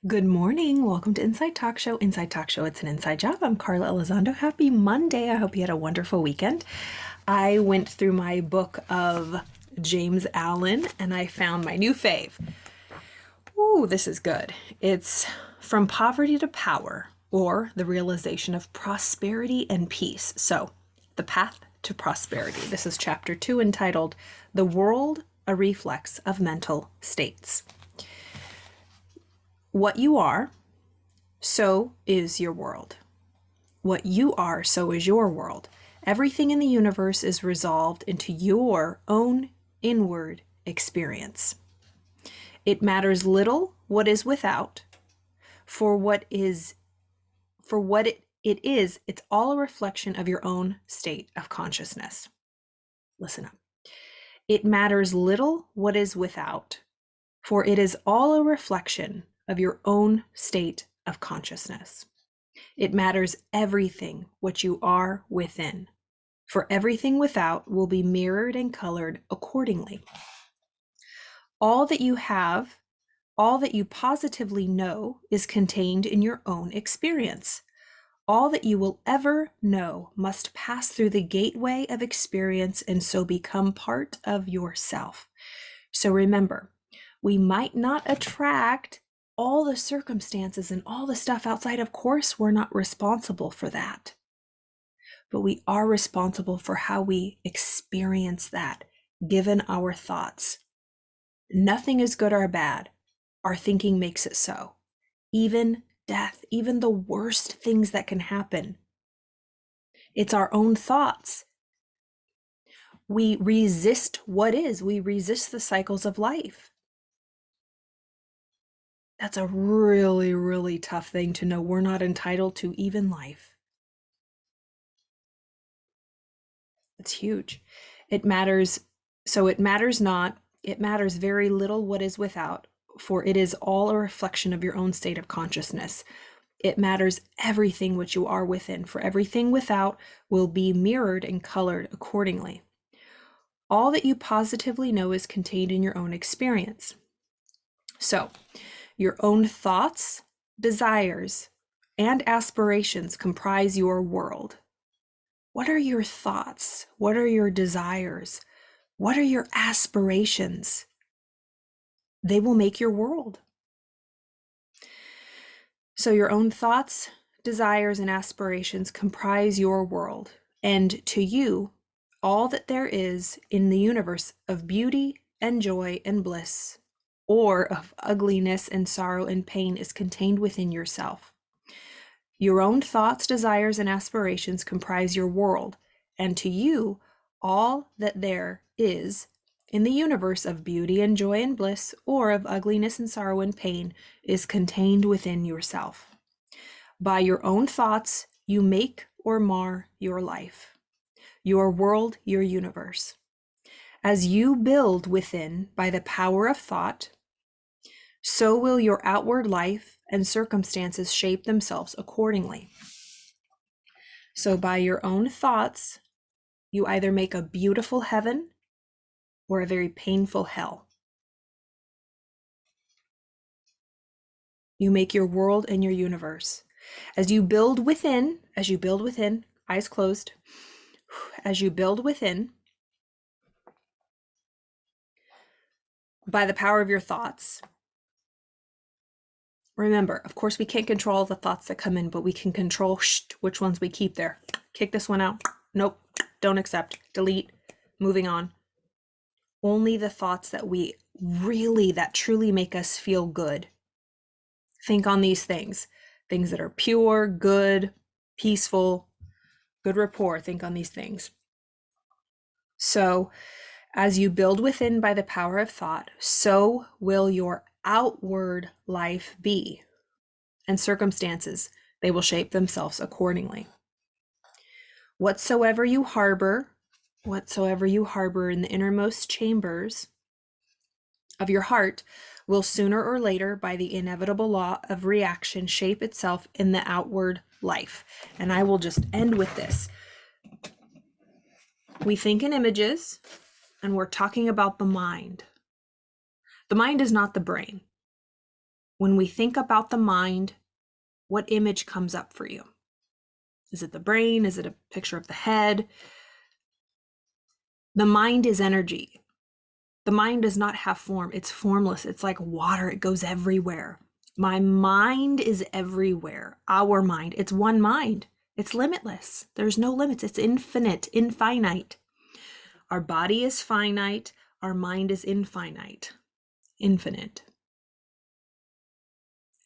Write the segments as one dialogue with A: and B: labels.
A: Good morning. Welcome to Inside Talk Show. Inside Talk Show, it's an inside job. I'm Carla Elizondo. Happy Monday. I hope you had a wonderful weekend. I went through my book of James Allen and I found my new fave. Ooh, this is good. It's From Poverty to Power, or The Realization of Prosperity and Peace. So, The Path to Prosperity. This is chapter 2, entitled The World, a Reflex of Mental States. What you are, so is your world. What you are, so is your world. Everything in the universe is resolved into your own inward experience. It matters little what is without, for what it is, it's all a reflection of your own state of consciousness. Listen up. It matters little what is without, for it is all a reflection of your own state of consciousness. It matters everything what you are within, for everything without will be mirrored and colored accordingly. All that you have, all that you positively know, is contained in your own experience. All that you will ever know must pass through the gateway of experience and so become part of yourself. So remember, we might not attract all the circumstances and all the stuff outside. Of course, we're not responsible for that. But we are responsible for how we experience that, given our thoughts. Nothing is good or bad. Our thinking makes it so. Even death, even the worst things that can happen. It's our own thoughts. We resist what is. We resist the cycles of life. That's a really, really tough thing to know. We're not entitled to even life. It's huge. It matters. So it matters not. It matters very little what is without, for it is all a reflection of your own state of consciousness. It matters everything which you are within, for everything without will be mirrored and colored accordingly. All that you positively know is contained in your own experience. So, your own thoughts, desires, and aspirations comprise your world. What are your thoughts? What are your desires? What are your aspirations? They will make your world. So your own thoughts, desires, and aspirations comprise your world. And to you, all that there is in the universe of beauty and joy and bliss, or of ugliness and sorrow and pain, is contained within yourself. Your own thoughts, desires, and aspirations comprise your world. And to you, all that there is in the universe of beauty and joy and bliss, or of ugliness and sorrow and pain, is contained within yourself. By your own thoughts, you make or mar your life, your world, your universe. As you build within by the power of thought, so will your outward life and circumstances shape themselves accordingly. So by your own thoughts, you either make a beautiful heaven or a very painful hell. You make your world and your universe. As you build within, eyes closed, as you build within, by the power of your thoughts. Remember, of course, we can't control the thoughts that come in, but we can control which ones we keep there. Kick this one out. Nope, don't accept. Delete. Moving on. Only the thoughts that that truly make us feel good. Think on these things that are pure, good, peaceful, good rapport. Think on these things. So, as you build within by the power of thought, so will your outward life be, and circumstances, they will shape themselves accordingly. Whatsoever you harbor in the innermost chambers of your heart will sooner or later, by the inevitable law of reaction, shape itself in the outward life. And I will just end with this. We think in images, and we're talking about the mind. The mind is not the brain. When we think about the mind, what image comes up for you? Is it the brain? Is it a picture of the head? The mind is energy. The mind does not have form. It's formless. It's like water. It goes everywhere. My mind is everywhere. Our mind. It's one mind. It's limitless. There's no limits. It's infinite, infinite. Our body is finite. Our mind is infinite, infinite.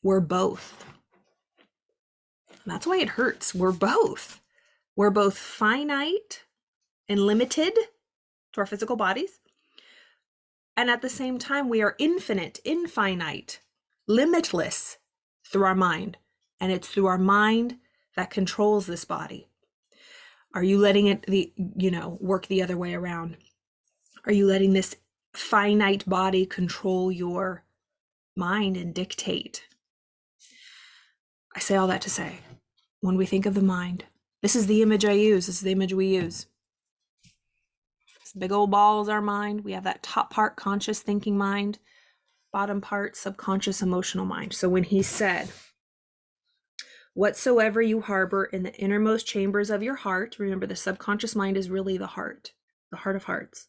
A: We're both. That's why it hurts. We're both. We're both finite and limited to our physical bodies. And at the same time, we are infinite, infinite, limitless through our mind. And it's through our mind that controls this body. Are you letting it, work the other way around? Are you letting this finite body control your mind and dictate? I say all that to say, when we think of the mind, this is the image I use. This is the image we use. This big old ball is our mind. We have that top part, conscious thinking mind, bottom part, subconscious emotional mind. So when he said, whatsoever you harbor in the innermost chambers of your heart, remember the subconscious mind is really the heart of hearts.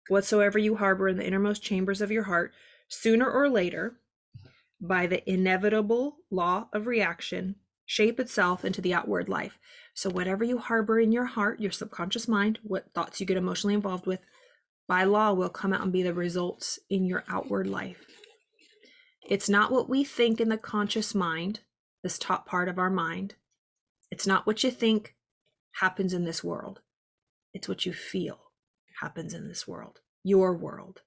A: Whatsoever you harbor in the innermost chambers of your heart, sooner or later, by the inevitable law of reaction, shape itself into the outward life. So whatever you harbor in your heart, your subconscious mind, what thoughts you get emotionally involved with, by law will come out and be the results in your outward life. It's not what we think in the conscious mind, this top part of our mind. It's not what you think happens in this world. It's what you feel happens in this world, your world.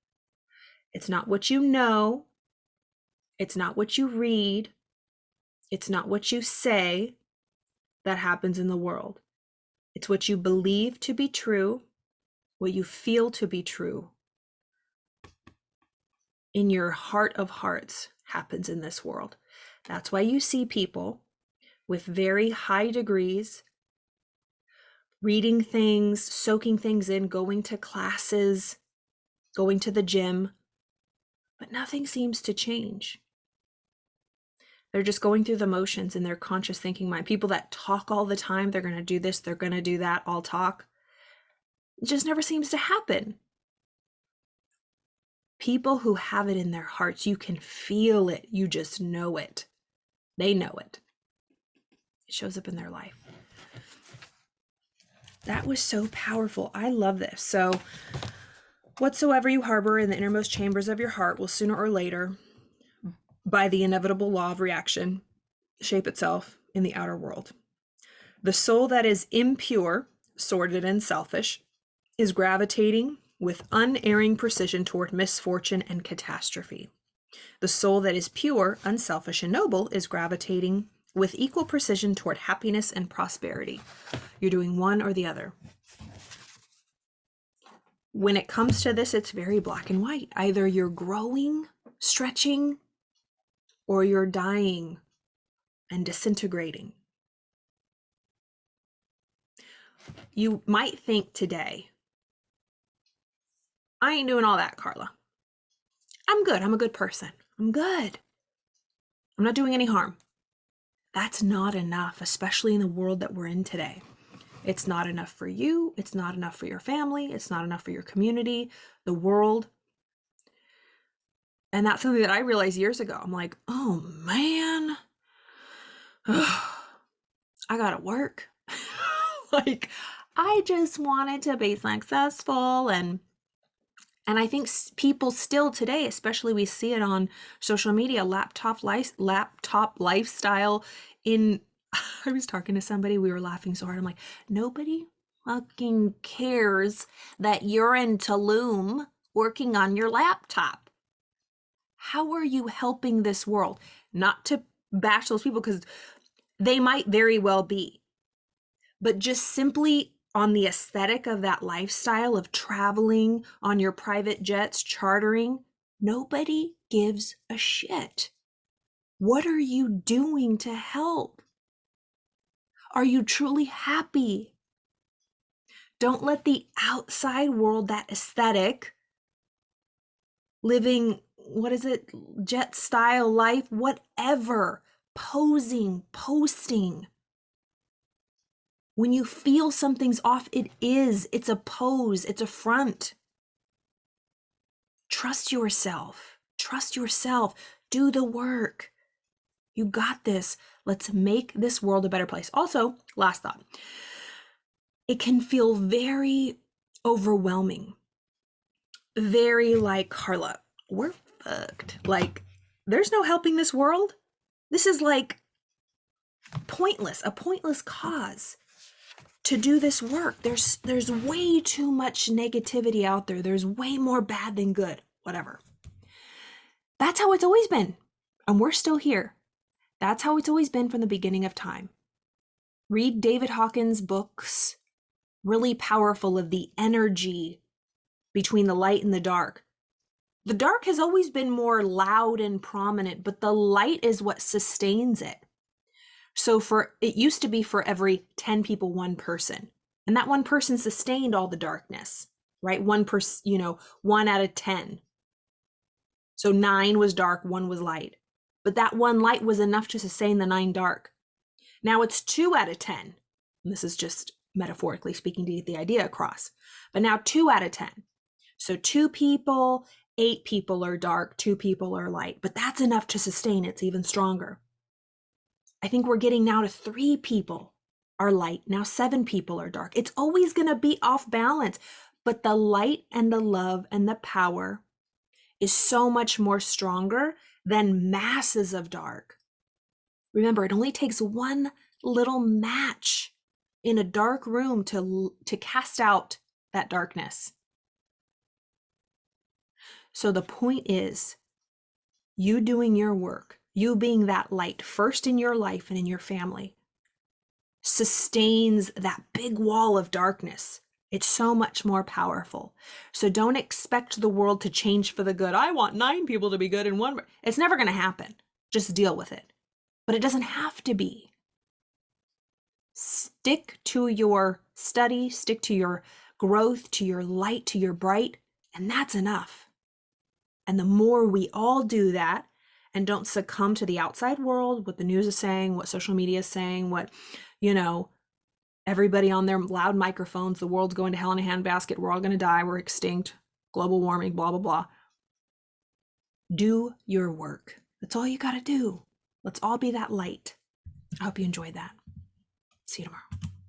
A: It's not what you know. It's not what you read. It's not what you say that happens in the world. It's what you believe to be true, what you feel to be true. In your heart of hearts happens in this world. That's why you see people with very high degrees, reading things, soaking things in, going to classes, going to the gym, but nothing seems to change. They're just going through the motions in their conscious thinking mind. People that talk all the time, they're going to do this, they're going to do that, all talk. It just never seems to happen. People who have it in their hearts, you can feel it. You just know it. They know it. It shows up in their life. That was so powerful. I love this. So, whatsoever you harbor in the innermost chambers of your heart will sooner or later, by the inevitable law of reaction, shape itself in the outer world. The soul that is impure, sordid, and selfish is gravitating with unerring precision toward misfortune and catastrophe. The soul that is pure, unselfish, and noble is gravitating with equal precision toward happiness and prosperity. You're doing one or the other. When it comes to this, it's very black and white. Either you're growing, stretching, or you're dying and disintegrating. You might think today, I ain't doing all that, Carla. I'm good. I'm a good person. I'm good. I'm not doing any harm. That's not enough, especially in the world that we're in today. It's not enough for you. It's not enough for your family. It's not enough for your community, the world. And that's something that I realized years ago. I'm like, oh man, I gotta work. Like, I just wanted to be successful. And I think people still today, especially we see it on social media, laptop lifestyle in, I was talking to somebody, we were laughing so hard. I'm like, nobody fucking cares that you're in Tulum working on your laptop. How are you helping this world? Not to bash those people, because they might very well be, but just simply on the aesthetic of that lifestyle of traveling on your private jets, chartering, nobody gives a shit. What are you doing to help? Are you truly happy? Don't let the outside world, that aesthetic, living what is it? Jet style life, whatever. Posing, posting. When you feel something's off, it's a pose, it's a front. Trust yourself. Trust yourself. Do the work. You got this. Let's make this world a better place. Also, last thought. It can feel very overwhelming. Very like, Carla, we're fucked. Like, there's no helping this world. This is like pointless, a pointless cause to do this work. There's way too much negativity out there. There's way more bad than good. Whatever. That's how it's always been. And we're still here. That's how it's always been from the beginning of time. Read David Hawkins' books. Really powerful of the energy between the light and the dark. The dark has always been more loud and prominent, but the light is what sustains it. So it used to be for every 10 people, one person. And that one person sustained all the darkness, right? 1 out of 10. So 9 was dark, 1 was light. But that one light was enough to sustain the 9 dark. Now it's 2 out of 10. And this is just metaphorically speaking to get the idea across. But now 2 out of 10. So 2 people, 8 people are dark, 2 people are light. But that's enough to sustain. It's even stronger. I think we're getting now to 3 people are light. Now 7 people are dark. It's always going to be off balance. But the light and the love and the power is so much more stronger than masses of dark. Remember, it only takes one little match in a dark room to cast out that darkness. So the point is, you doing your work, you being that light first in your life and in your family, sustains that big wall of darkness. It's so much more powerful. So don't expect the world to change for the good. I want 9 people to be good and 1. It's never going to happen. Just deal with it. But it doesn't have to be. Stick to your study, stick to your growth, to your light, to your bright, and that's enough. And the more we all do that and don't succumb to the outside world, what the news is saying, what social media is saying, what, everybody on their loud microphones, the world's going to hell in a handbasket, we're all going to die, we're extinct, global warming, blah, blah, blah. Do your work. That's all you got to do. Let's all be that light. I hope you enjoyed that. See you tomorrow.